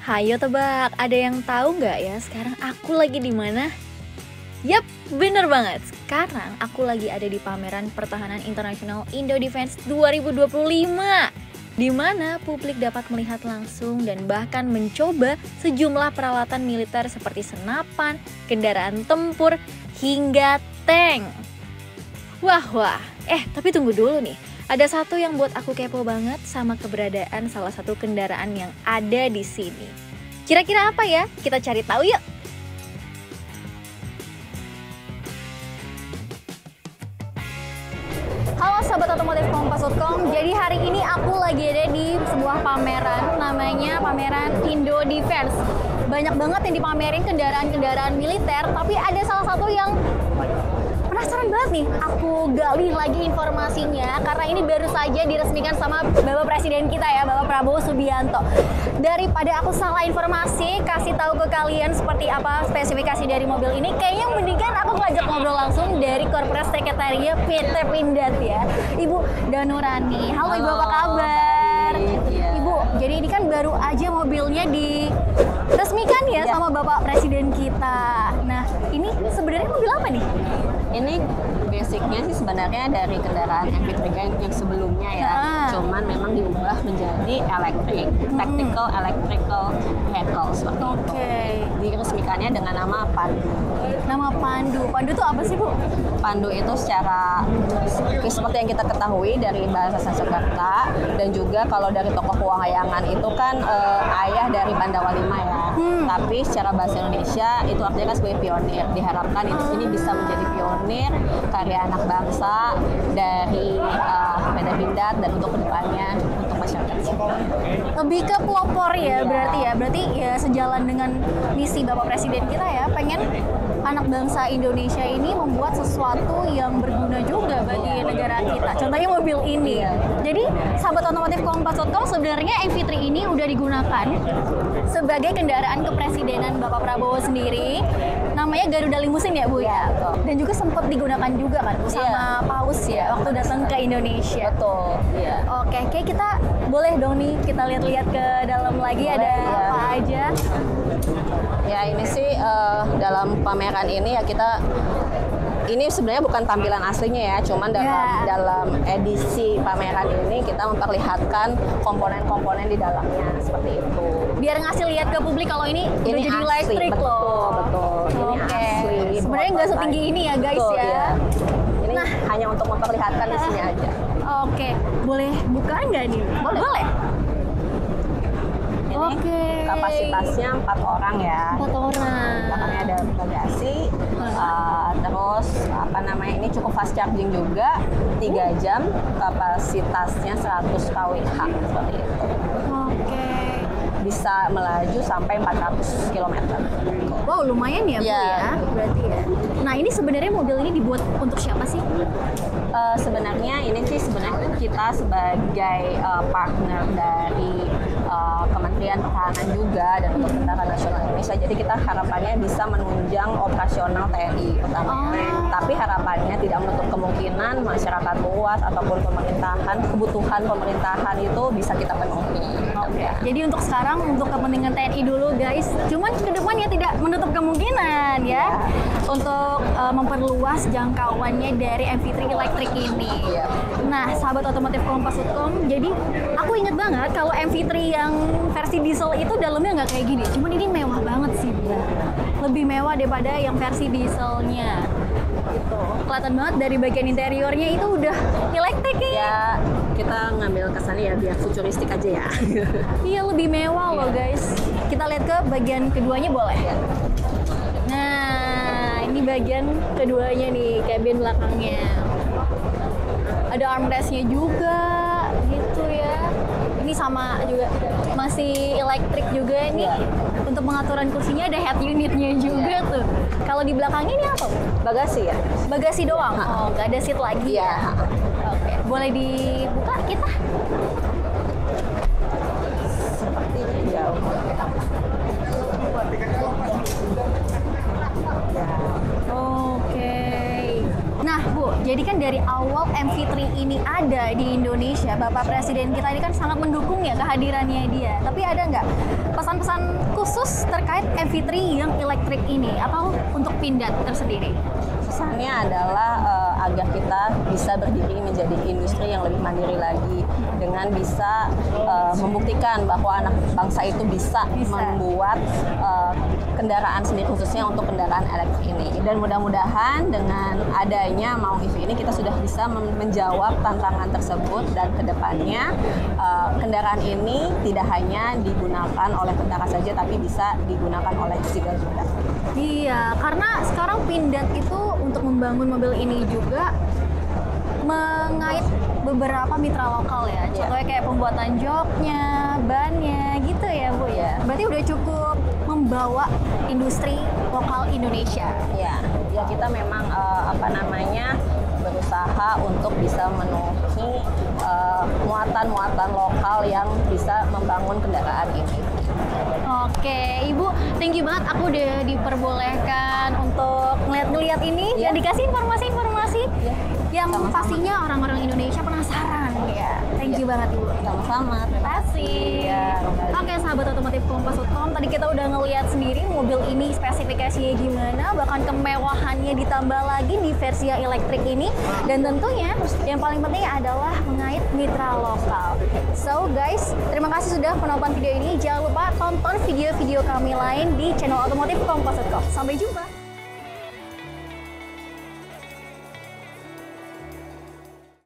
Hayo tebak, ada yang tahu nggak ya sekarang aku lagi di mana? Yap, bener banget. Sekarang aku lagi ada di pameran pertahanan internasional Indo Defense 2025, di mana publik dapat melihat langsung dan bahkan mencoba sejumlah peralatan militer seperti senapan, kendaraan tempur, hingga tank. Wah, tapi tunggu dulu nih. Ada satu yang buat aku kepo banget sama keberadaan salah satu kendaraan yang ada di sini. Kira-kira apa ya? Kita cari tahu yuk. Halo Sobat Otomotif Kompas.com. Jadi hari ini aku lagi ada di sebuah pameran, namanya pameran Indo Defense. Banyak banget yang dipamerin kendaraan-kendaraan militer, tapi ada salah satu yang penasaran banget nih, aku gali lagi informasinya karena ini baru saja diresmikan sama Bapak Presiden kita ya, Bapak Prabowo Subianto. Daripada aku salah informasi, kasih tahu ke kalian seperti apa spesifikasi dari mobil ini, kayaknya mendingan aku ngajak ngobrol langsung dari Korpres Sekretariat PT Pindad ya, Ibu Danurani. Halo Ibu, apa kabar? Ibu, jadi ini kan baru aja mobilnya diresmikan ya sama Bapak Presiden kita. Nah, ini sebenarnya mobil apa nih? Ini basicnya sih sebenarnya dari kendaraan MV3 yang sebelumnya ya, cuman memang diubah menjadi elektrik, tactical electrical vehicle seperti itu. Diresmikannya dengan nama Pandu. Nama Pandu. Pandu itu apa sih Bu? Pandu itu seperti yang kita ketahui dari bahasa Sanskerta, dan juga kalau dari tokoh pewayangan itu kan ayah dari Pandawa V ya. Tapi secara bahasa Indonesia itu artinya kan sebagai pionir. Diharapkan ini bisa menjadi pionir karya anak bangsa dari PT Pindad dan untuk kedepannya untuk masyarakat sipil. Lebih ke pelopor ya, berarti ya sejalan dengan misi Bapak Presiden kita ya, pengen anak bangsa Indonesia ini membuat sesuatu yang berguna juga bagi negara kita. Contohnya mobil ini. Jadi sahabat otomotif Kompas.com, sebenarnya MV3 ini udah digunakan sebagai kendaraan kepresidenan Bapak Prabowo sendiri. Namanya Garuda Limousine ya Bu ya. Dan juga sempat digunakan juga kan sama Paus ya waktu datang ke Indonesia. Betul. Oke, kayak kita boleh dong nih kita lihat-lihat ke dalam lagi ada apa aja. Ya ini sih dalam pameran ini ya ini sebenarnya bukan tampilan aslinya ya, cuman dalam edisi pameran ini kita memperlihatkan komponen-komponen di dalamnya seperti itu. Biar ngasih lihat ke publik kalau ini udah jadi listrik loh. Betul. Ini asli. Sebenarnya nggak setinggi ini ya guys ya. Iya. Ini hanya untuk memperlihatkan di sini aja. Oke, boleh buka nggak nih? Boleh. Ini kapasitasnya 4 orang ya. 4 orang. Belakangnya ada bagasi. Terus ini cukup fast charging juga, 3 jam, kapasitasnya 100 kWh seperti itu. Bisa melaju sampai 400 km. Wow, lumayan ya Bu ya, berarti ya. Nah, ini sebenarnya mobil ini dibuat untuk siapa sih? Sebenarnya kita sebagai partner dari Kementerian Pertahanan juga dan untuk Tentara Nasional Indonesia. Jadi kita harapannya bisa menunjang operasional TNI utamanya. Tapi harapannya tidak menutup kemungkinan masyarakat luas ataupun kebutuhan pemerintahan itu bisa kita penuhi. Jadi untuk sekarang untuk kepentingan TNI dulu guys. Cuman ke depannya tidak menutup kemungkinan ya untuk memperluas jangkauannya dari MV3 elektrik ini. Nah, sahabat otomotif Kompas.com, jadi aku inget banget kalau MV3 yang versi diesel itu dalamnya nggak kayak gini. Cuman ini mewah banget sih, lebih mewah daripada yang versi dieselnya. Gitu. Kelihatan banget dari bagian interiornya itu udah elektrik ya. Kita ngambil kesannya ya biar futuristik aja ya. Iya, lebih mewah loh guys. Kita lihat ke bagian keduanya boleh? Nah, ini bagian keduanya nih, kabin belakangnya. Ada armrestnya juga, gitu ya. Ini sama juga, masih elektrik juga nih. Untuk pengaturan kursinya ada head unitnya juga tuh. Kalau di belakangnya ini apa? Bagasi ya? Bagasi doang? Oh, nggak ada seat lagi ya? Oke, boleh dibuka kita? Seperti jauh. Oke. Nah Bu, Jadi kan dari awal MV3 ini ada di Indonesia, Bapak Presiden kita ini kan sangat mendukung ya kehadirannya dia. Tapi ada nggak pesan-pesan khusus terkait MV3 yang elektrik ini atau untuk Pindad tersendiri? Pesannya adalah agar kita bisa berdiri menjadi industri yang lebih mandiri lagi dengan bisa membuktikan bahwa anak bangsa itu bisa. Membuat kendaraan sendiri khususnya untuk kendaraan elektrik ini. Dan mudah-mudahan dengan adanya Maung EV ini kita sudah bisa menjawab tantangan tersebut dan kedepannya kendaraan ini tidak hanya digunakan oleh tentara saja tapi bisa digunakan oleh sipil juga. Iya, karena sekarang Pindad itu untuk membangun mobil ini juga mengait beberapa mitra lokal ya. Contohnya kayak pembuatan joknya, bannya gitu ya Bu ya. Berarti udah cukup membawa industri lokal Indonesia. Ya kita memang berusaha untuk bisa memenuhi muatan-muatan lokal yang bisa membangun kendaraan ini. Oke, Ibu, thank you banget. Aku udah diperbolehkan untuk ngeliat ini dan dikasih informasi-informasi yang pastinya orang-orang Indonesia penasaran ya. Thank you banget Ibu. Sama-sama. Terima kasih. Oke, sahabat otomotif Kompas.com, tadi kita udah ngeliat sendiri mobil ini spesifikasinya gimana, bahkan kemewahannya ditambah lagi di versi elektrik ini, dan tentunya yang paling penting adalah mengait mitra lokal. So guys, terima kasih sudah menonton video ini. Jangan lupa tonton video-video kami lain di channel otomotif Kompas.com. Sampai jumpa.